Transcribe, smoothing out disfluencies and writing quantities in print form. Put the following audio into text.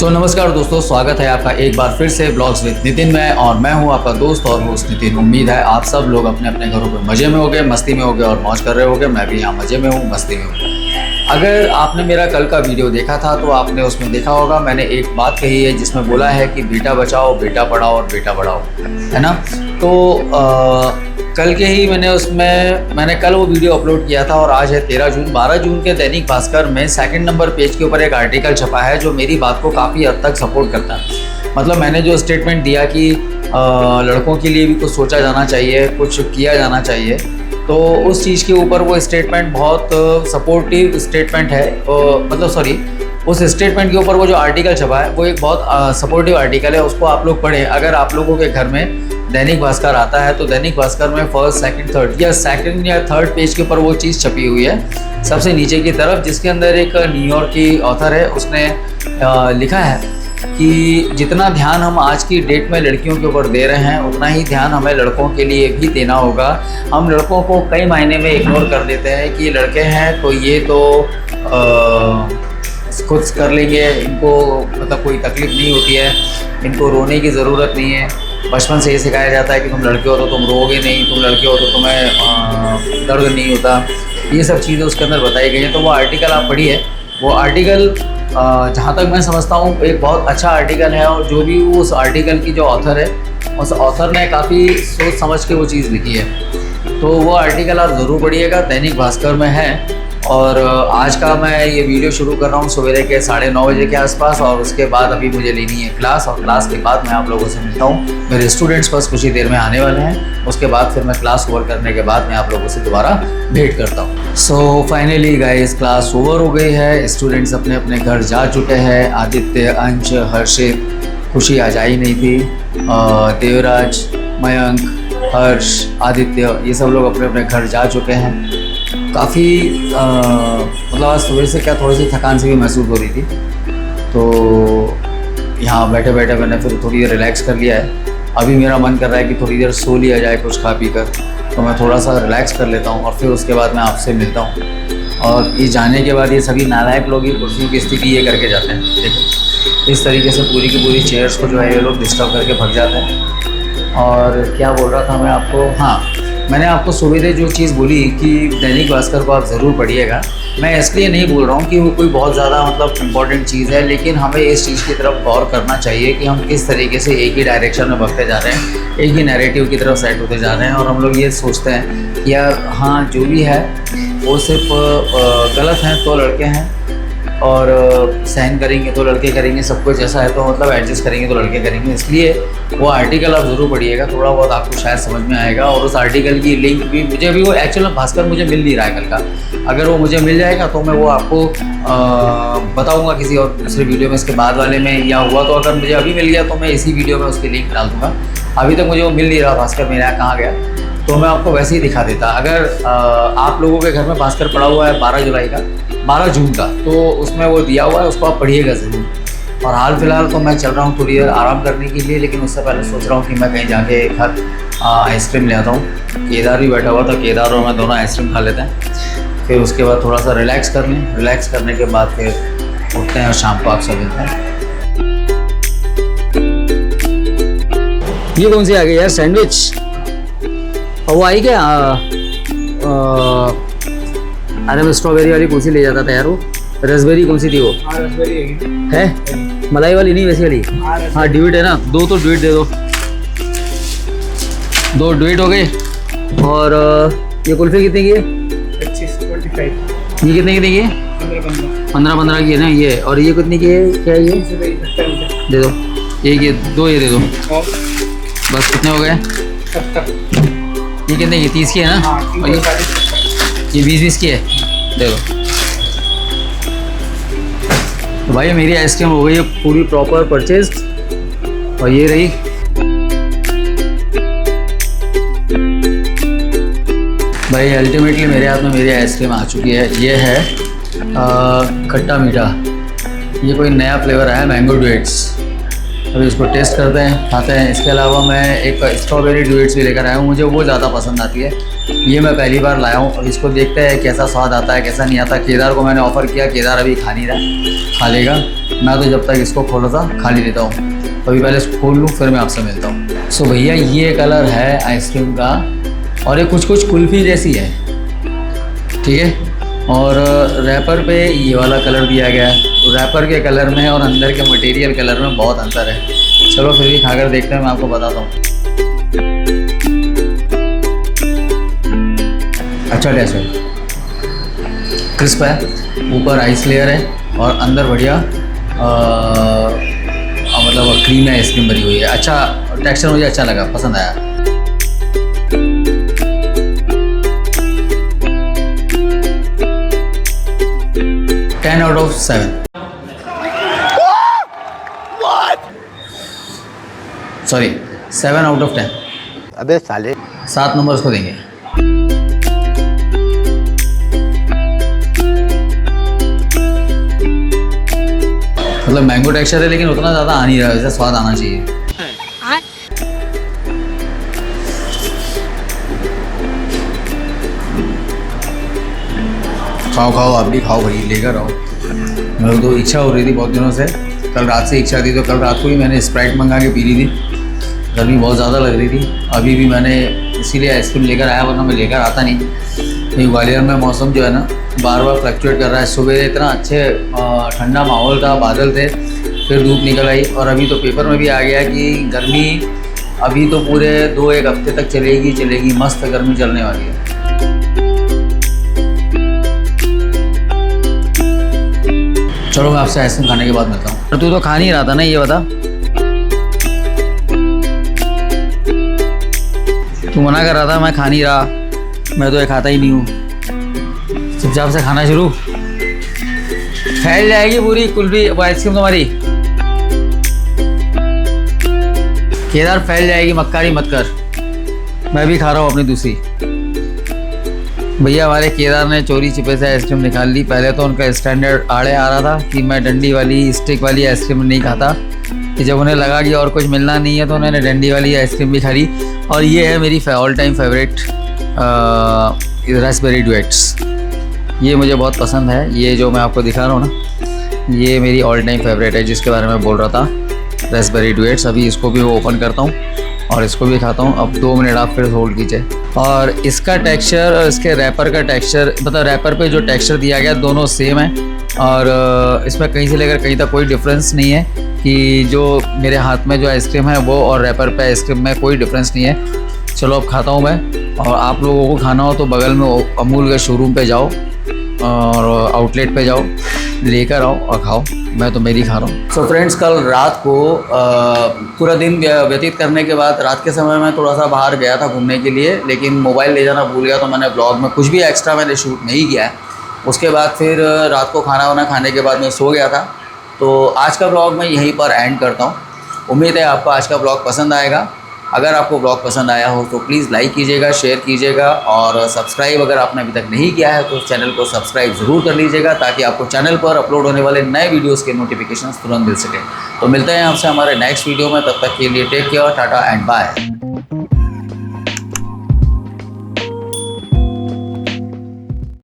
नमस्कार दोस्तों, स्वागत है आपका एक बार फिर से ब्लॉग्स विद नितिन में। और मैं हूं आपका दोस्त और होस्ट नितिन। उम्मीद है आप सब लोग अपने अपने घरों पे मज़े में होंगे, मस्ती में होंगे और मौज कर रहे होंगे। मैं भी यहाँ मज़े में हूँ, मस्ती में हूँ। अगर आपने मेरा कल का वीडियो देखा था तो आपने उसमें देखा होगा मैंने एक बात कही है जिसमें बोला है कि बेटा बचाओ, बेटा पढ़ाओ और बेटा बढ़ाओ, है ना। तो कल के ही मैंने कल वो वीडियो अपलोड किया था और आज है 13 जून। 12 जून के दैनिक भास्कर में सेकंड नंबर पेज के ऊपर एक आर्टिकल छपा है जो मेरी बात को काफ़ी हद तक सपोर्ट करता है। मतलब मैंने जो स्टेटमेंट दिया कि लड़कों के लिए भी कुछ सोचा जाना चाहिए, कुछ किया जाना चाहिए, तो उस चीज़ के ऊपर वो स्टेटमेंट बहुत सपोर्टिव स्टेटमेंट है। उस स्टेटमेंट के ऊपर वो जो आर्टिकल छपा है वो एक बहुत सपोर्टिव आर्टिकल है। उसको आप लोग पढ़ें। अगर आप लोगों के घर में दैनिक भास्कर आता है तो दैनिक भास्कर में फर्स्ट, सेकंड या थर्ड पेज के ऊपर वो चीज़ छपी हुई है सबसे नीचे की तरफ, जिसके अंदर एक न्यूयॉर्क की ऑथर है, उसने लिखा है कि जितना ध्यान हम आज की डेट में लड़कियों के ऊपर दे रहे हैं उतना ही ध्यान हमें लड़कों के लिए भी देना होगा। हम लड़कों को कई मायने में इग्नोर कर देते हैं कि लड़के हैं तो ये तो खुद कर लेंगे, इनको मतलब कोई तकलीफ़ नहीं होती है, इनको रोने की ज़रूरत नहीं है। बचपन से ये सिखाया जाता है कि तुम लड़के हो तो तुम रोओगे नहीं, तुम लड़के हो तो तुम्हें दर्द नहीं होता। ये सब चीज़ें उसके अंदर बताई गई हैं। तो वो आर्टिकल आप पढ़िए। वो आर्टिकल जहाँ तक मैं समझता हूँ एक बहुत अच्छा आर्टिकल है। और जो भी उस आर्टिकल की जो ऑथर है, उस ऑथर ने काफ़ी सोच समझ के वो चीज़ लिखी है। तो वो आर्टिकल आप ज़रूर पढ़िएगा, दैनिक भास्कर में है। और आज का मैं ये वीडियो शुरू कर रहा हूँ सवेरे के 9:30 बजे के आसपास। और उसके बाद अभी मुझे लेनी है क्लास, और क्लास के बाद मैं आप लोगों से मिलता हूँ। मेरे स्टूडेंट्स बस कुछ ही देर में आने वाले हैं। उसके बाद फिर मैं क्लास ओवर करने के बाद मैं आप लोगों से दोबारा भेंट करता हूँ। So finally guys, class over हो गई है। स्टूडेंट्स अपने अपने घर जा चुके हैं। आदित्य, अंश, हर्षित, खुशी आज आई नहीं थी, देवराज, मयंक, हर्ष, आदित्य, ये सब लोग अपने अपने घर जा चुके हैं। काफ़ी मतलब आज सुबह से क्या थोड़ी सी थकान सी भी महसूस हो रही थी। तो यहाँ बैठे बैठे मैंने फिर थोड़ी देर रिलैक्स कर लिया है। अभी मेरा मन कर रहा है कि थोड़ी देर सो लिया जाए कुछ खा पी कर। तो मैं थोड़ा सा रिलैक्स कर लेता हूँ और फिर उसके बाद मैं आपसे मिलता हूँ। और ये जाने के बाद ये सभी नालायक लोग ये कुर्सियों की स्थिति ये करके जाते हैं। देखो इस तरीके से पूरी की पूरी चेयर्स को जो है ये लोग डिस्टर्ब करके भग जाते हैं। और क्या बोल रहा था मैं आपको, हाँ, मैंने आपको सुबह जो चीज़ बोली कि दैनिक भास्कर को आप ज़रूर पढ़िएगा। मैं इसलिए नहीं बोल रहा हूँ कि वो कोई बहुत ज़्यादा मतलब इम्पॉर्टेंट चीज़ है, लेकिन हमें इस चीज़ की तरफ गौर करना चाहिए कि हम किस तरीके से एक ही डायरेक्शन में बढ़ते जा रहे हैं, एक ही नैरेटिव की तरफ सेट होते जा रहे हैं। और हम लोग ये सोचते हैं कि यार हाँ जो भी है वो सिर्फ गलत हैं तो लड़के हैं, और सहन करेंगे तो लड़के करेंगे, सब कुछ ऐसा है तो मतलब एडजस्ट करेंगे तो लड़के करेंगे। इसलिए वो आर्टिकल आप ज़रूर पढ़िएगा, थोड़ा बहुत आपको शायद समझ में आएगा। और उस आर्टिकल की लिंक भी मुझे वो एक्चुअल में भास्कर मुझे मिल नहीं रहा है कल का। अगर वो मुझे मिल जाएगा तो मैं वो आपको बताऊँगा किसी और दूसरे वीडियो में, इसके बाद वाले में। या हुआ तो अगर मुझे अभी मिल गया तो मैं इसी वीडियो में उसकी लिंक डाल दूँगा। अभी तक मुझे वो मिल नहीं रहा भास्कर, मेरे यहाँ कहाँ गया, तो मैं आपको वैसे ही दिखा देता। अगर आप लोगों के घर में भास्कर पड़ा हुआ है 12 जून का, तो उसमें वो दिया हुआ है, उसको आप पढ़िएगा ज़रूर। और हाल फिलहाल तो मैं चल रहा हूँ थोड़ी देर आराम करने के लिए, लेकिन उससे पहले सोच रहा हूँ कि मैं कहीं जाके एक हाथ आइसक्रीम ले आता हूँ। केदार भी बैठा हुआ था, केदार और मैं दोनों आइसक्रीम खा लेते हैं। फिर उसके बाद थोड़ा सा रिलैक्स कर लें। रिलैक्स करने के बाद फिर उठते हैं और शाम को आपसे मिलते हैं। ये कौन सी आ गई यार, सैंडविच? और वो आई क्या? अरे मैं स्ट्रॉबेरी वाली कौन सी ले जाता था यार, वो रसबेरी कौन सी थी वो? रसबेरी है, मलाई वाली नहीं वैसी वाली। हाँ ड्यूट है ना, 2 तो ड्यूट दे दो। 2 ड्यूट हो गए। और ये कुल्फी कितने की है? 25 ये कितने की है? 15 की है ना ये। और ये कितनी की है? क्या ये दे दो, ये 2 ये दे दो बस। कितने हो गए? ये कितने की? 30 की है ना? और ये 20 की है, दे दो। तो भाई मेरी आइसक्रीम हो गई है पूरी प्रॉपर परचेज्ड। और ये रही भाई, अल्टीमेटली मेरे हाथ में मेरी आइसक्रीम आ चुकी है। ये है खट्टा मीठा। ये कोई नया फ्लेवर आया है, मैंगो ड्यूट्स। अभी इसको टेस्ट करते हैं, खाते हैं। इसके अलावा मैं एक स्ट्रॉबेरी ड्यूएट्स भी लेकर आया हूँ, मुझे वो ज़्यादा पसंद आती है। ये मैं पहली बार लाया हूँ और इसको देखते हैं कैसा स्वाद आता है कैसा नहीं आता। केदार को मैंने ऑफ़र किया, केदार अभी खा नहीं रहा, खा लेगा। मैं तो जब तक इसको खोला था खा ही लेता हूँ। अभी पहले इसको खोल लूँ फिर मैं आपसे मिलता हूँ। सो भैया ये कलर है आइसक्रीम का और ये कुछ कुछ कुल्फ़ी जैसी है, ठीक है। और रैपर पे ये वाला कलर दिया गया है। रैपर के कलर में और अंदर के मटेरियल कलर में बहुत अंतर है। चलो फिर भी खाकर देखते हैं, मैं आपको बताता हूँ। अच्छा टेस्ट है, क्रिस्प है, ऊपर आइस लेयर है और अंदर बढ़िया मतलब क्रीम है, आइसक्रीम भरी हुई है। अच्छा टेक्सचर मुझे अच्छा लगा, पसंद आया। Ten out of 7। Sorry 7 out of 10। अबे साले 7 नंबर उसको देंगे। मतलब मैंगो टेक्सचर है लेकिन उतना ज़्यादा आ नहीं रहा है, वैसे स्वाद आना चाहिए। खाओ खाओ, आप भी खाओ भाई, लेकर आओ। मेरे तो इच्छा हो रही थी बहुत दिनों से, कल रात से इच्छा थी तो कल रात को ही मैंने स्प्राइट मंगा के पी ली थी। गर्मी बहुत ज़्यादा लग रही थी, अभी भी मैंने इसीलिए आइसक्रीम लेकर आया, वरना मैं लेकर आता नहीं। ये ग्वालियर में मौसम जो है ना बार बार फ्लक्चुएट कर रहा है। सुबह इतना अच्छे ठंडा माहौल था, बादल थे, फिर धूप निकल आई और अभी तो पेपर में भी आ गया कि गर्मी अभी तो पूरे 2-1 हफ्ते तक चलेगी। मस्त गर्मी चलने वाली है। चलो मैं आपसे आइसक्रीम खाने के बाद मिलता हूँ। तू तो खा नहीं रहा था ना, ये बता। तू मना कर रहा था, मैं खा नहीं रहा, मैं तो ये खाता ही नहीं हूँ। चुपचाप से खाना शुरू, फैल जाएगी पूरी कुल्फी आइसक्रीम तुम्हारी। केदार फैल जाएगी, मक्कारी मत कर। मैं भी खा रहा हूँ अपनी दूसरी। भैया हमारे केदार ने चोरी छिपे से आइसक्रीम निकाल ली। पहले तो उनका स्टैंडर्ड आड़े आ रहा था कि मैं डंडी वाली स्टिक वाली आइसक्रीम नहीं खाता, कि जब उन्हें लगा कि और कुछ मिलना नहीं है तो उन्होंने डंडी वाली आइसक्रीम भी खा ली। और ये है मेरी all time favourite Raspberry duets. ये मुझे बहुत पसंद है, ये जो मैं आपको दिखा रहा हूँ ना, ये मेरी ऑल टाइम फेवरेट है, जिसके बारे में बोल रहा था, रास्पबेरी ड्यूएट्स। अभी इसको भी वो ओपन करता हूँ और इसको भी खाता हूँ। अब 2 मिनट आप फिर होल्ड कीजिए। और इसका टेक्सचर और इसके रैपर का टेक्सचर, मतलब रैपर पे जो टेक्सचर दिया गया दोनों सेम है और इसमें कहीं से लेकर कहीं तक कोई डिफरेंस नहीं है कि जो मेरे हाथ में जो आइसक्रीम है वो और रैपर पे आइसक्रीम में कोई डिफरेंस नहीं है। चलो अब खाता हूँ मैं। और आप लोगों को खाना हो तो बगल में अमूल के शोरूम पे जाओ और आउटलेट पे जाओ, लेकर आओ और खाओ। मैं तो मेरी खा रहा हूँ। सो फ्रेंड्स, कल रात को पूरा दिन व्यतीत करने के बाद रात के समय मैं थोड़ा सा बाहर गया था घूमने के लिए, लेकिन मोबाइल ले जाना भूल गया, तो मैंने ब्लॉग में कुछ भी एक्स्ट्रा मैंने शूट नहीं किया है। उसके बाद फिर रात को खाना वाना खाने के बाद मैं सो गया था। तो आज का ब्लॉग मैं यहीं पर एंड करता हूँ। उम्मीद है आपको आज का ब्लॉग पसंद आएगा। अगर आपको ब्लॉग पसंद आया हो तो प्लीज़ लाइक कीजिएगा, शेयर कीजिएगा और सब्सक्राइब अगर आपने अभी तक नहीं किया है तो चैनल को सब्सक्राइब ज़रूर कर लीजिएगा, ताकि आपको चैनल पर अपलोड होने वाले नए वीडियोस के नोटिफिकेशंस तुरंत मिल सके। तो मिलते हैं आपसे हमारे नेक्स्ट वीडियो में, तब तक के लिए take care, tata and bye.